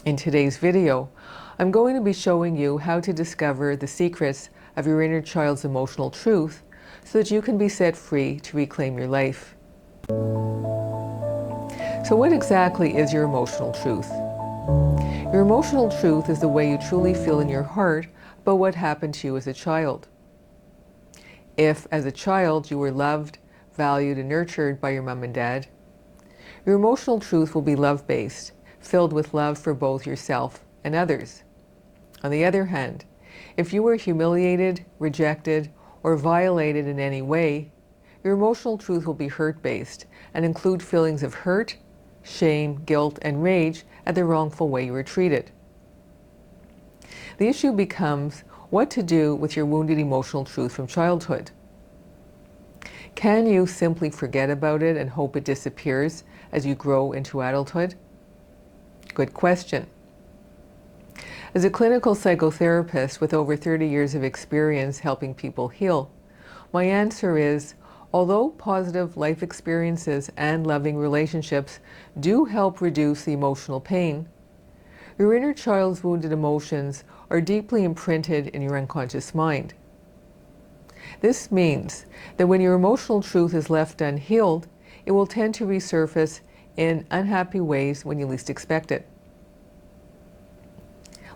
In today's video, I'm going to be showing you how to discover the secrets of your inner child's emotional truth so that you can be set free to reclaim your life. So what exactly is your emotional truth? Your emotional truth is the way you truly feel in your heart about what happened to you as a child. If, as a child, you were loved, valued, and nurtured by your mom and dad, your emotional truth will be love-based, filled with love for both yourself and others. On the other hand, if you were humiliated, rejected, or violated in any way, your emotional truth will be hurt-based and include feelings of hurt, shame, guilt, and rage at the wrongful way you were treated. The issue becomes what to do with your wounded emotional truth from childhood. Can you simply forget about it and hope it disappears as you grow into adulthood? Good question. As a clinical psychotherapist with over 30 years of experience helping people heal, my answer is, although positive life experiences and loving relationships do help reduce the emotional pain, your inner child's wounded emotions are deeply imprinted in your unconscious mind. This means that when your emotional truth is left unhealed, it will tend to resurface in unhappy ways when you least expect it.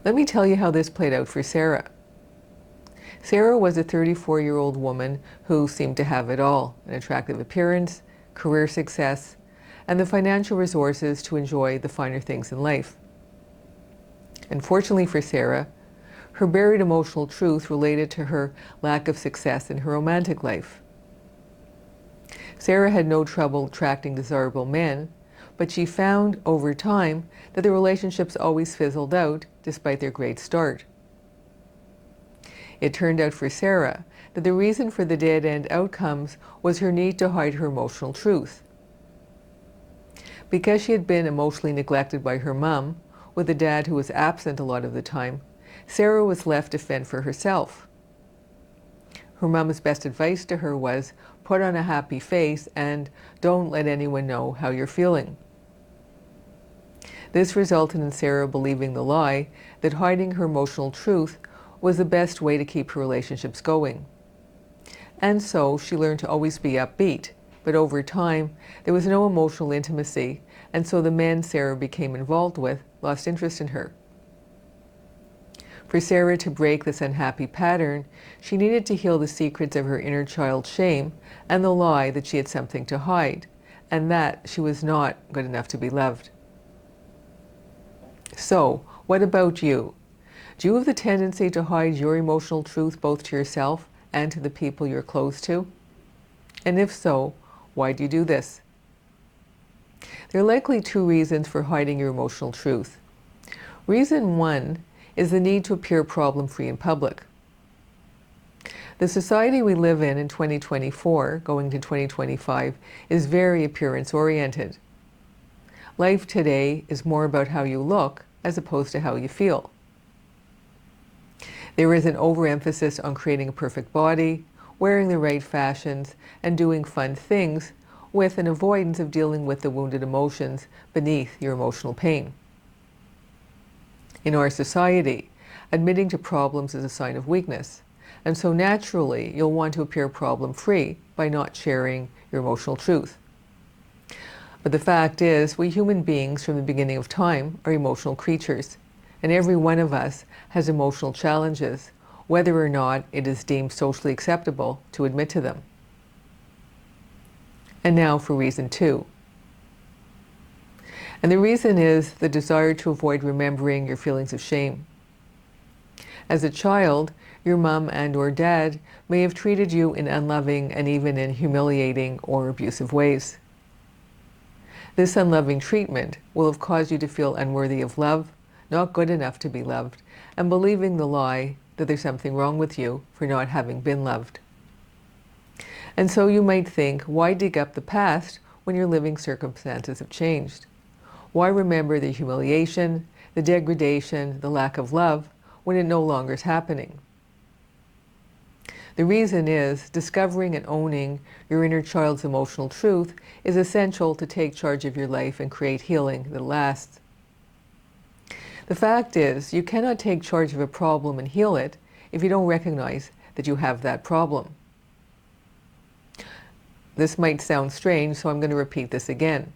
Let me tell you how this played out for Sarah. Sarah was a 34-year-old woman who seemed to have it all: an attractive appearance, career success, and the financial resources to enjoy the finer things in life. Unfortunately for Sarah, her buried emotional truth related to her lack of success in her romantic life. Sarah had no trouble attracting desirable men, but she found over time that the relationships always fizzled out despite their great start. It turned out for Sarah that the reason for the dead-end outcomes was her need to hide her emotional truth. Because she had been emotionally neglected by her mom, with a dad who was absent a lot of the time, Sarah was left to fend for herself. Her mom's best advice to her was, put on a happy face and don't let anyone know how you're feeling. This resulted in Sarah believing the lie that hiding her emotional truth was the best way to keep her relationships going. And so she learned to always be upbeat, but over time there was no emotional intimacy, and so the men Sarah became involved with lost interest in her. For Sarah to break this unhappy pattern, she needed to heal the secrets of her inner child shame and the lie that she had something to hide, and that she was not good enough to be loved. So, what about you? Do you have the tendency to hide your emotional truth both to yourself and to the people you're close to? And if so, why do you do this? There are likely two reasons for hiding your emotional truth. Reason one is the need to appear problem-free in public. The society we live in 2024, going to 2025, is very appearance-oriented. Life today is more about how you look as opposed to how you feel. There is an overemphasis on creating a perfect body, wearing the right fashions, and doing fun things, with an avoidance of dealing with the wounded emotions beneath your emotional pain. In our society, admitting to problems is a sign of weakness, and so naturally you'll want to appear problem-free by not sharing your emotional truth. But the fact is, we human beings from the beginning of time are emotional creatures, and every one of us has emotional challenges, whether or not it is deemed socially acceptable to admit to them. And now for reason two. And the reason is the desire to avoid remembering your feelings of shame. As a child, your mom and/or dad may have treated you in unloving and even in humiliating or abusive ways. This unloving treatment will have caused you to feel unworthy of love, not good enough to be loved, and believing the lie that there's something wrong with you for not having been loved. And so you might think, why dig up the past when your living circumstances have changed? Why remember the humiliation, the degradation, the lack of love, when it no longer is happening? The reason is, discovering and owning your inner child's emotional truth is essential to take charge of your life and create healing that lasts. The fact is, you cannot take charge of a problem and heal it if you don't recognize that you have that problem. This might sound strange, so I'm going to repeat this again.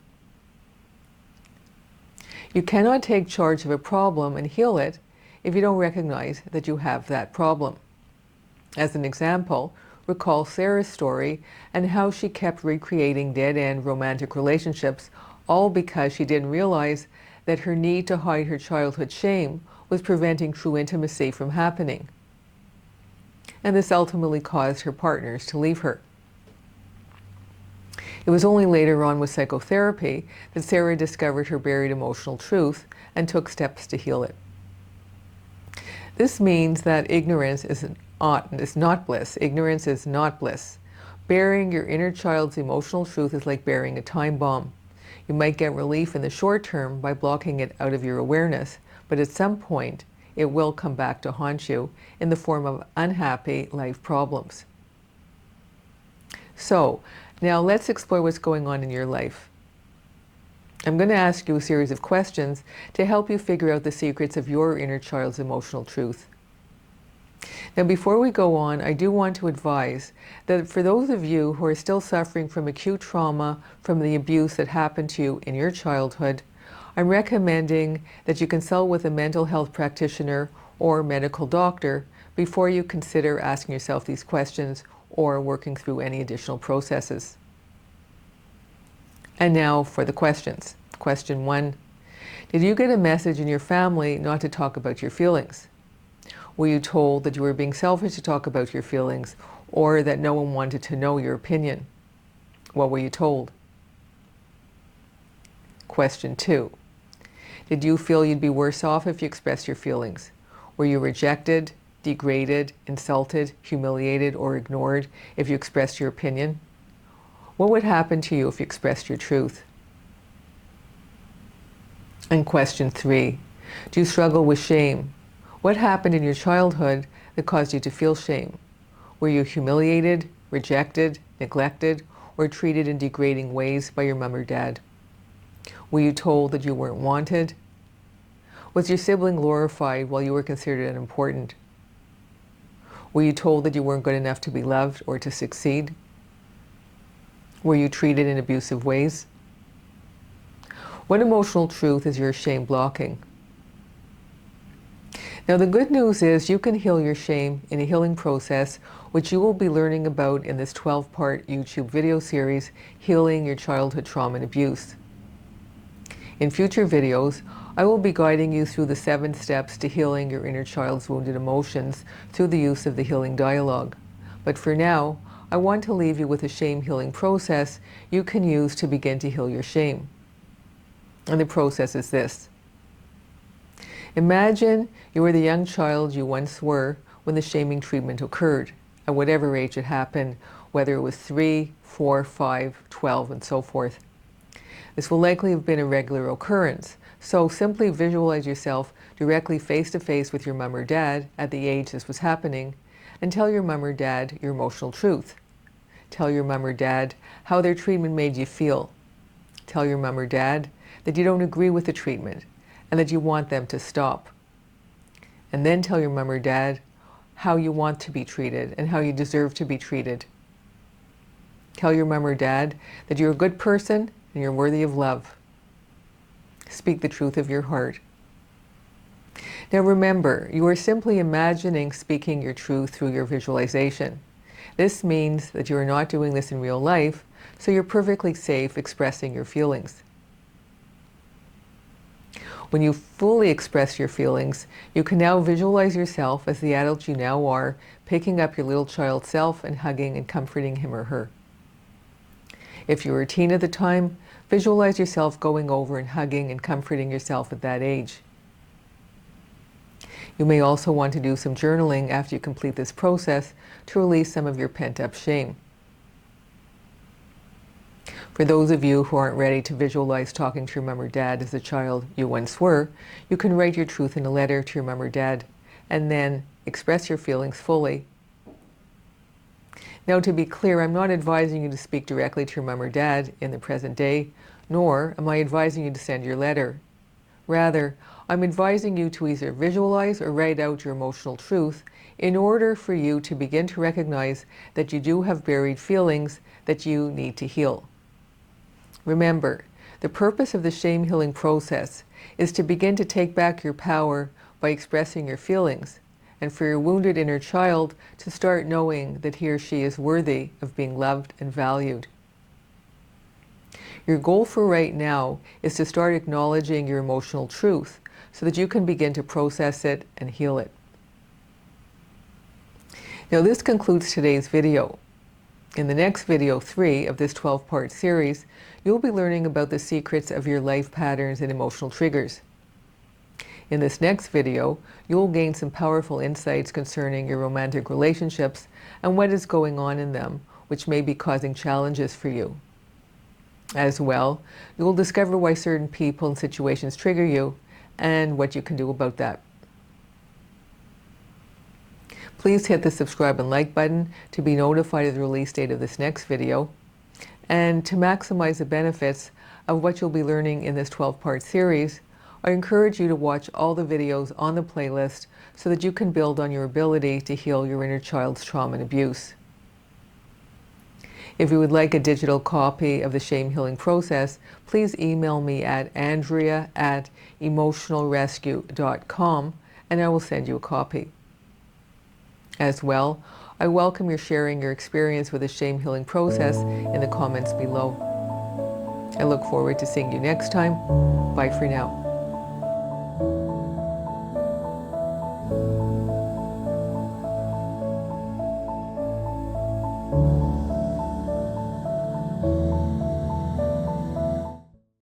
You cannot take charge of a problem and heal it if you don't recognize that you have that problem. As an example, recall Sarah's story and how she kept recreating dead-end romantic relationships, all because she didn't realize that her need to hide her childhood shame was preventing true intimacy from happening. And this ultimately caused her partners to leave her. It was only later on with psychotherapy that Sarah discovered her buried emotional truth and took steps to heal it. This means that ignorance is not bliss. Ignorance is not bliss. Burying your inner child's emotional truth is like burying a time bomb. You might get relief in the short term by blocking it out of your awareness, but at some point it will come back to haunt you in the form of unhappy life problems. So, now let's explore what's going on in your life. I'm going to ask you a series of questions to help you figure out the secrets of your inner child's emotional truth. Now, before we go on, I do want to advise that for those of you who are still suffering from acute trauma from the abuse that happened to you in your childhood, I'm recommending that you consult with a mental health practitioner or medical doctor before you consider asking yourself these questions or working through any additional processes. And now for the questions. Question 1. Did you get a message in your family not to talk about your feelings? Were you told that you were being selfish to talk about your feelings, or that no one wanted to know your opinion? What were you told? Question 2. Did you feel you'd be worse off if you expressed your feelings? Were you rejected, degraded, insulted, humiliated, or ignored if you expressed your opinion? What would happen to you if you expressed your truth? And question 3. Do you struggle with shame? What happened in your childhood that caused you to feel shame? Were you humiliated, rejected, neglected, or treated in degrading ways by your mom or dad? Were you told that you weren't wanted? Was your sibling glorified while you were considered unimportant? Were you told that you weren't good enough to be loved or to succeed? Were you treated in abusive ways? What emotional truth is your shame blocking? Now, the good news is you can heal your shame in a healing process, which you will be learning about in this 12-part YouTube video series, Healing Your Childhood Trauma and Abuse. In future videos, I will be guiding you through the 7 steps to healing your inner child's wounded emotions through the use of the healing dialogue. But for now, I want to leave you with a shame healing process you can use to begin to heal your shame. And the process is this. Imagine you were the young child you once were when the shaming treatment occurred, at whatever age it happened, whether it was 3, 4, 5, 12, and so forth. This will likely have been a regular occurrence, so simply visualize yourself directly face-to-face with your mom or dad at the age this was happening, and tell your mom or dad your emotional truth. Tell your mom or dad how their treatment made you feel. Tell your mom or dad that you don't agree with the treatment and that you want them to stop. And then tell your mom or dad how you want to be treated and how you deserve to be treated. Tell your mom or dad that you're a good person and you're worthy of love. Speak the truth of your heart. Now remember, you are simply imagining speaking your truth through your visualization. This means that you are not doing this in real life, so you're perfectly safe expressing your feelings. When you fully express your feelings, you can now visualize yourself as the adult you now are, picking up your little child self and hugging and comforting him or her. If you were a teen at the time, visualize yourself going over and hugging and comforting yourself at that age. You may also want to do some journaling after you complete this process to release some of your pent-up shame. For those of you who aren't ready to visualize talking to your mom or dad as the child you once were, you can write your truth in a letter to your mom or dad and then express your feelings fully. Now, to be clear, I'm not advising you to speak directly to your mom or dad in the present day, nor am I advising you to send your letter. Rather, I'm advising you to either visualize or write out your emotional truth in order for you to begin to recognize that you do have buried feelings that you need to heal. Remember, the purpose of the shame healing process is to begin to take back your power by expressing your feelings, and for your wounded inner child to start knowing that he or she is worthy of being loved and valued. Your goal for right now is to start acknowledging your emotional truth so that you can begin to process it and heal it. Now, this concludes today's video. In the next video 3 of this 12-part series, you'll be learning about the secrets of your life patterns and emotional triggers. In this next video, you'll gain some powerful insights concerning your romantic relationships and what is going on in them, which may be causing challenges for you. As well, you'll discover why certain people and situations trigger you and what you can do about that. Please hit the subscribe and like button to be notified of the release date of this next video. And to maximize the benefits of what you'll be learning in this 12-part series, I encourage you to watch all the videos on the playlist so that you can build on your ability to heal your inner child's trauma and abuse. If you would like a digital copy of the shame healing process, please email me at andrea@emotionalrescue.com and I will send you a copy. As well, I welcome your sharing your experience with the shame healing process in the comments below. I look forward to seeing you next time. Bye for now.